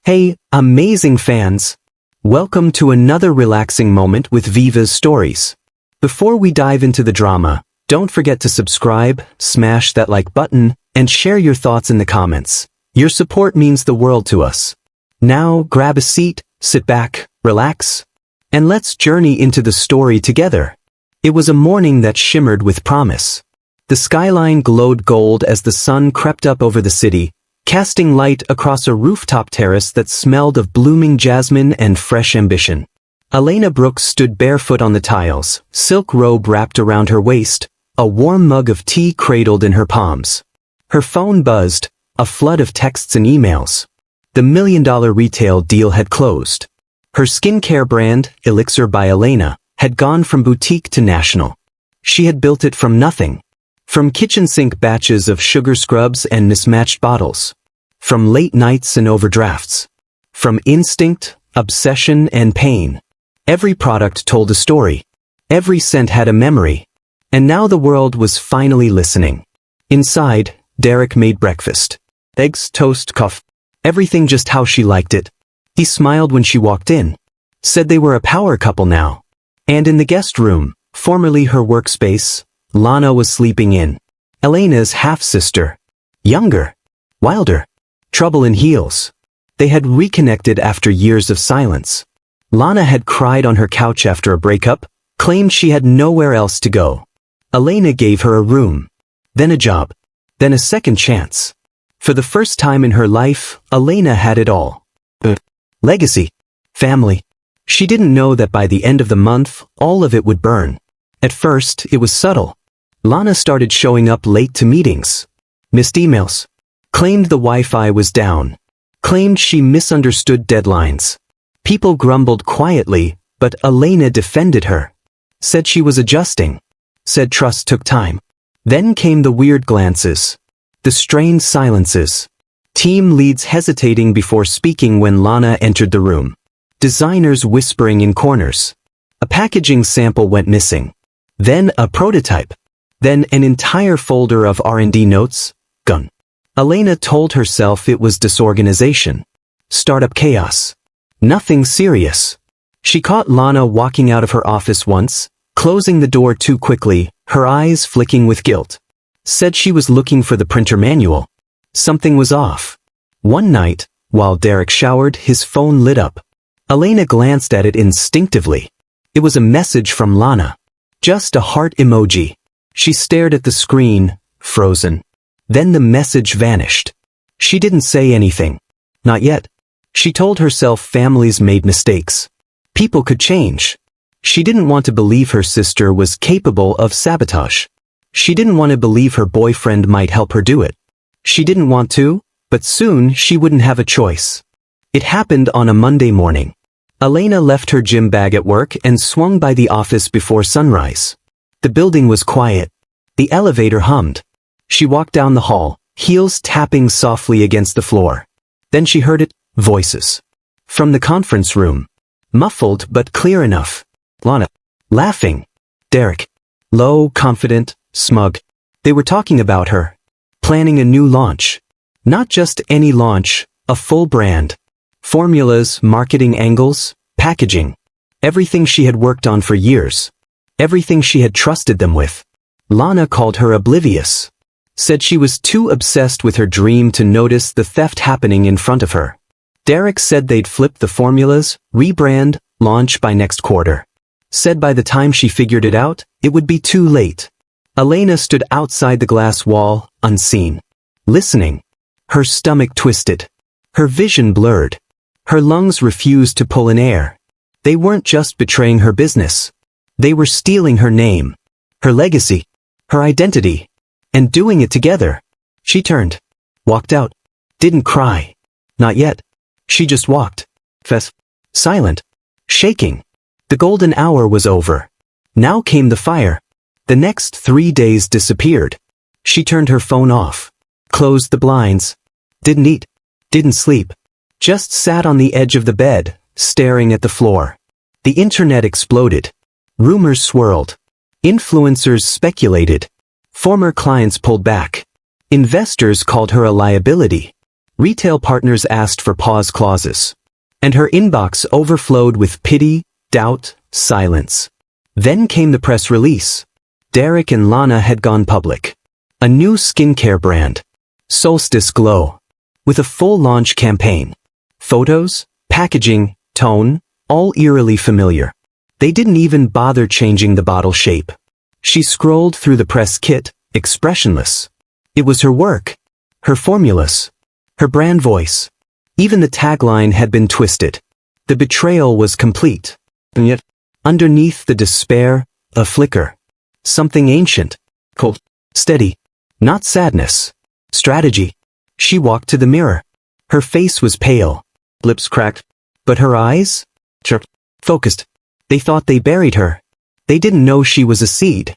Hey, amazing fans! Welcome to another relaxing moment with VIVA'S stories. Before we dive into the drama, don't forget to subscribe, smash that like button, and share your thoughts in the comments. Your support means the world to us. Now, grab a seat, sit back, relax, and let's journey into the story together. It was a morning that shimmered with promise. The skyline glowed gold as the sun crept up over the city, casting light across a rooftop terrace that smelled of blooming jasmine and fresh ambition. Elena Brooks stood barefoot on the tiles, silk robe wrapped around her waist, a warm mug of tea cradled in her palms. Her phone buzzed, a flood of texts and emails. The $1 million retail deal had closed. Her skincare brand, Elixir by Elena, had gone from boutique to national. She had built it from nothing. From kitchen sink batches of sugar scrubs and mismatched bottles. From late nights and overdrafts. From instinct, obsession, and pain. Every product told a story. Every scent had a memory. And now the world was finally listening. Inside, Derek made breakfast. Eggs, toast, coffee. Everything just how she liked it. He smiled when she walked in. Said they were a power couple now. And in the guest room, formerly her workspace, Lana was sleeping in. Elena's half-sister. Younger. Wilder. Trouble in heels. They had reconnected after years of silence. Lana had cried on her couch after a breakup, claimed she had nowhere else to go. Elena gave her a room. Then a job. Then a second chance. For the first time in her life, Elena had it all. Legacy. Family. She didn't know that by the end of the month, all of it would burn. At first, it was subtle. Lana started showing up late to meetings. Missed emails. Claimed the Wi-Fi was down. Claimed she misunderstood deadlines. People grumbled quietly, but Elena defended her. Said she was adjusting. Said trust took time. Then came the weird glances. The strained silences. Team leads hesitating before speaking when Lana entered the room. Designers whispering in corners. A packaging sample went missing. Then a prototype. Then an entire folder of R&D notes, gone. Elena told herself it was disorganization. Startup chaos. Nothing serious. She caught Lana walking out of her office once, closing the door too quickly, her eyes flicking with guilt. Said she was looking for the printer manual. Something was off. One night, while Derek showered, his phone lit up. Elena glanced at it instinctively. It was a message from Lana. Just a heart emoji. She stared at the screen, frozen. Then the message vanished. She didn't say anything. Not yet. She told herself families made mistakes. People could change. She didn't want to believe her sister was capable of sabotage. She didn't want to believe her boyfriend might help her do it. She didn't want to, but soon she wouldn't have a choice. It happened on a Monday morning. Elena left her gym bag at work and swung by the office before sunrise. The building was quiet. The elevator hummed. She walked down the hall, heels tapping softly against the floor. Then she heard it, voices. From the conference room. Muffled but clear enough. Lana. Laughing. Derek. Low, confident, smug. They were talking about her. Planning a new launch. Not just any launch, a full brand. Formulas, marketing angles, packaging. Everything she had worked on for years. Everything she had trusted them with. Lana called her oblivious. Said she was too obsessed with her dream to notice the theft happening in front of her. Derek said they'd flip the formulas, rebrand, launch by next quarter. Said by the time she figured it out, it would be too late. Elena stood outside the glass wall, unseen. Listening. Her stomach twisted. Her vision blurred. Her lungs refused to pull in air. They weren't just betraying her business. They were stealing her name. Her legacy. Her identity. And doing it together. She turned. Walked out. Didn't cry. Not yet. She just walked. Silent. Shaking. The golden hour was over. Now came the fire. The next 3 days disappeared. She turned her phone off. Closed the blinds. Didn't eat. Didn't sleep. Just sat on the edge of the bed, staring at the floor. The internet exploded. Rumors swirled. Influencers speculated. Former clients pulled back. Investors called her a liability. Retail partners asked for pause clauses. And her inbox overflowed with pity, doubt, silence. Then came the press release. Derek and Lana had gone public. A new skincare brand, Solstice Glow, with a full launch campaign. Photos, packaging, tone, all eerily familiar. They didn't even bother changing the bottle shape. She scrolled through the press kit, expressionless. It was her work, her formulas, her brand voice. Even the tagline had been twisted. The betrayal was complete. And yet, underneath the despair, a flicker. Something ancient, cold, steady. Not sadness. Strategy. She walked to the mirror. Her face was pale, lips cracked, but her eyes? Focused. They thought they buried her. They didn't know she was a seed.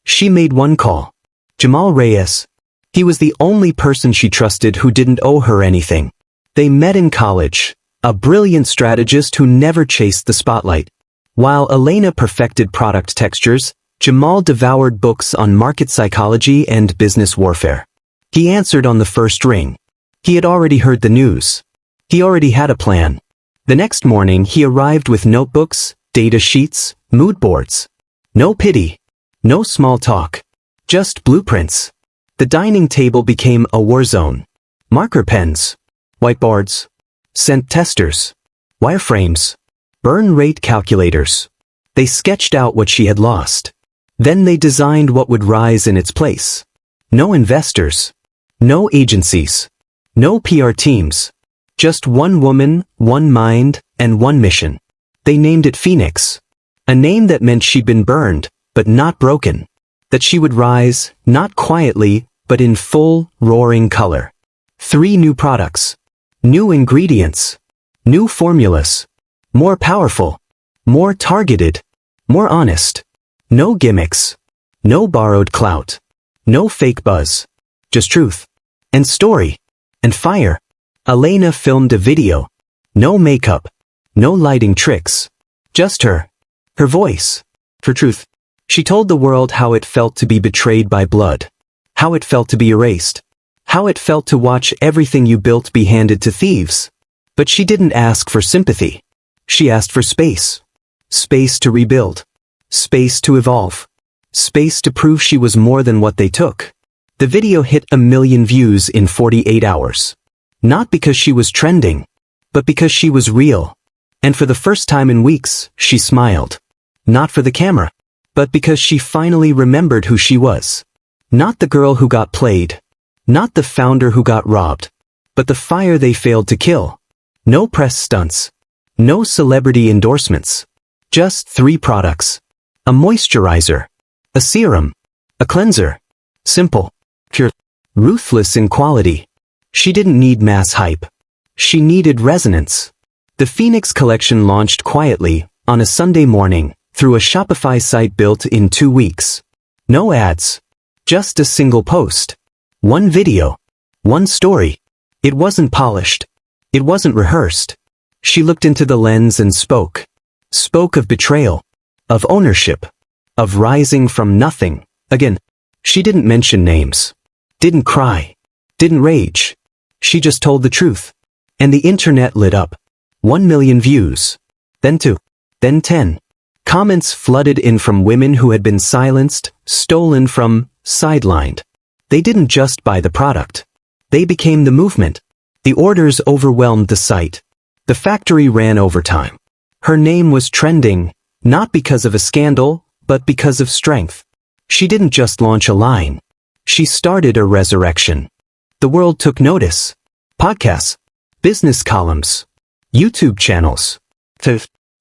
She made one call. Jamal Reyes. He was the only person she trusted who didn't owe her anything. They met in college, a brilliant strategist who never chased the spotlight. While Elena perfected product textures, Jamal devoured books on market psychology and business warfare. He answered on the first ring. He had already heard the news. He already had a plan. The next morning he arrived with notebooks, data sheets, mood boards. No pity. No small talk. Just blueprints. The dining table became a war zone. Marker pens. Whiteboards. Scent testers. Wireframes. Burn rate calculators. They sketched out what she had lost. Then they designed what would rise in its place. No investors. No agencies. No PR teams. Just one woman, one mind, and one mission. They named it Phoenix. A name that meant she'd been burned, but not broken. That she would rise, not quietly, but in full, roaring color. 3 new products. New ingredients. New formulas. More powerful. More targeted. More honest. No gimmicks. No borrowed clout. No fake buzz. Just truth. And story. And fire. Elena filmed a video. No makeup. No lighting tricks. Just her. Her voice. Her truth. She told the world how it felt to be betrayed by blood. How it felt to be erased. How it felt to watch everything you built be handed to thieves. But she didn't ask for sympathy. She asked for space. Space to rebuild. Space to evolve. Space to prove she was more than what they took. The video hit 1 million views in 48 hours. Not because she was trending, but because she was real. And for the first time in weeks, she smiled. Not for the camera, but because she finally remembered who she was. Not the girl who got played. Not the founder who got robbed. But the fire they failed to kill. No press stunts. No celebrity endorsements. Just 3 products. A moisturizer. A serum. A cleanser. Simple. Pure. Ruthless in quality. She didn't need mass hype. She needed resonance. The Phoenix collection launched quietly, on a Sunday morning, through a Shopify site built in 2 weeks. No ads. Just a single post. One video. One story. It wasn't polished. It wasn't rehearsed. She looked into the lens and spoke. Spoke of betrayal. Of ownership. Of rising from nothing. Again, she didn't mention names. Didn't cry. Didn't rage. She just told the truth. And the internet lit up. 1 million views. Then 2. Then 10. Comments flooded in from women who had been silenced, stolen from, sidelined. They didn't just buy the product. They became the movement. The orders overwhelmed the site. The factory ran overtime. Her name was trending, not because of a scandal, but because of strength. She didn't just launch a line. She started a resurrection. The world took notice. Podcasts, business columns, YouTube channels.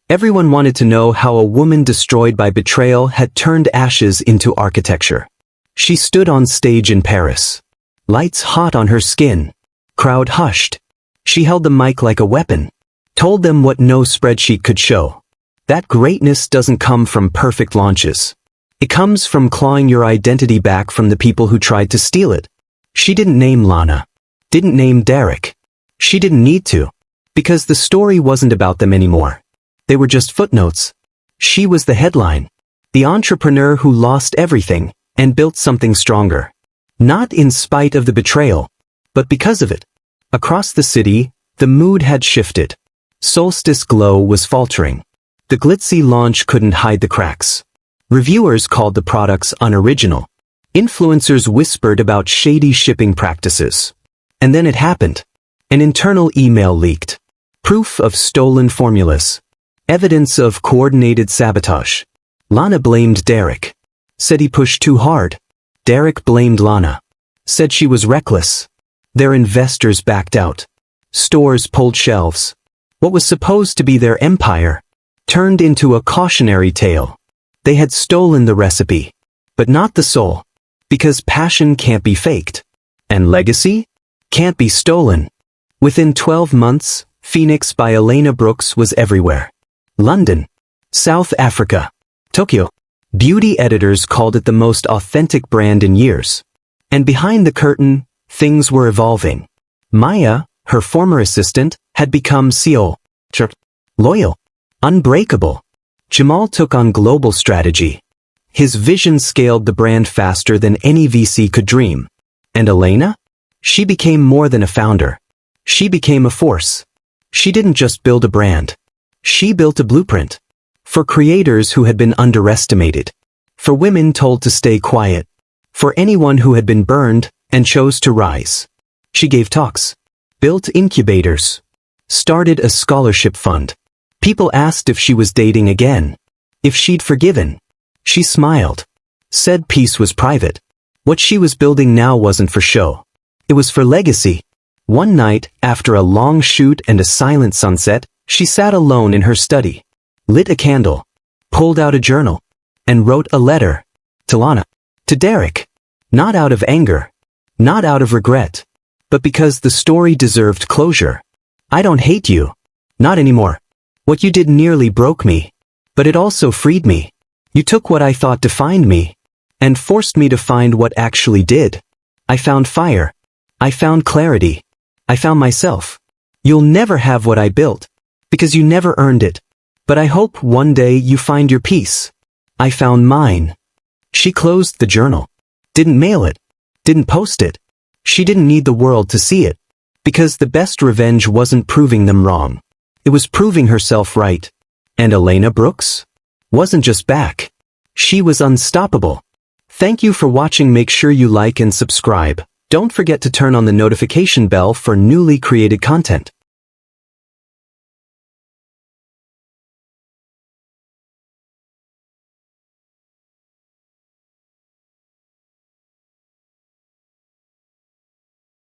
Everyone wanted to know how a woman destroyed by betrayal had turned ashes into architecture. She stood on stage in Paris. Lights hot on her skin. Crowd hushed. She held the mic like a weapon. Told them what no spreadsheet could show. That greatness doesn't come from perfect launches. It comes from clawing your identity back from the people who tried to steal it. She didn't name Lana. Didn't name Derek. She didn't need to. Because the story wasn't about them anymore. They were just footnotes. She was the headline. The entrepreneur who lost everything and built something stronger. Not in spite of the betrayal, but because of it. Across the city, the mood had shifted. Solstice Glow was faltering. The glitzy launch couldn't hide the cracks. Reviewers called the products unoriginal. Influencers whispered about shady shipping practices. And then it happened. An internal email leaked. Proof of stolen formulas. Evidence of coordinated sabotage. Lana blamed Derek. Said he pushed too hard. Derek blamed Lana. Said she was reckless. Their investors backed out. Stores pulled shelves. What was supposed to be their empire turned into a cautionary tale. They had stolen the recipe, but not the soul, because passion can't be faked, and legacy can't be stolen. Within 12 months, Phoenix by Elena Brooks was everywhere. London, South Africa, Tokyo. Beauty editors called it the most authentic brand in years. And behind the curtain, things were evolving. Maya, her former assistant, had become CEO. Loyal. Unbreakable. Jamal took on global strategy. His vision scaled the brand faster than any VC could dream. And Elena? She became more than a founder. She became a force. She didn't just build a brand. She built a blueprint. For creators who had been underestimated. For women told to stay quiet. For anyone who had been burned and chose to rise. She gave talks. Built incubators. Started a scholarship fund. People asked if she was dating again. If she'd forgiven. She smiled. Said peace was private. What she was building now wasn't for show. It was for legacy. One night, after a long shoot and a silent sunset, she sat alone in her study. Lit a candle. Pulled out a journal. And wrote a letter. To Lana. To Derek. Not out of anger. Not out of regret. But because the story deserved closure. I don't hate you. Not anymore. What you did nearly broke me. But it also freed me. You took what I thought defined me. And forced me to find what actually did. I found fire. I found clarity. I found myself. You'll never have what I built. Because you never earned it. But I hope one day you find your peace. I found mine. She closed the journal. Didn't mail it. Didn't post it. She didn't need the world to see it. Because the best revenge wasn't proving them wrong. It was proving herself right. And Elena Brooks? Wasn't just back. She was unstoppable. Thank you for watching. Make sure you like and subscribe. Don't forget to turn on the notification bell for newly created content.